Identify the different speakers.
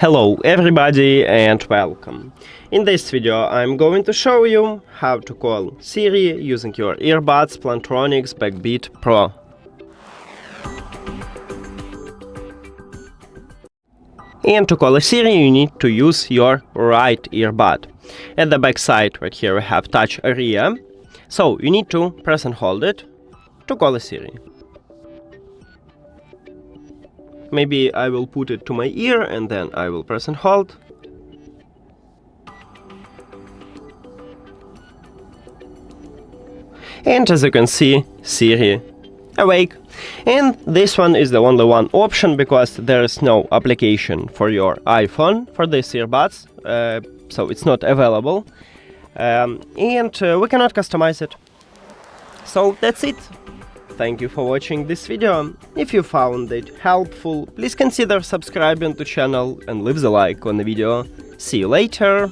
Speaker 1: Hello everybody and welcome. In this video I'm going to show you how to call Siri using your earbuds Plantronics Backbeat Pro. And to call a Siri you need to use your right earbud. At the back side right here we have touch area, so you need to press and hold it to call a Siri. Maybe I will put it to my ear and then I will press and hold. And as you can see, Siri awake. And this one is the only one option because there is no application for your iPhone for these earbuds, so it's not available. And we cannot customize it. So that's it. Thank you for watching this video. If you found it helpful, please consider subscribing to the channel and leave the like on the video. See you later!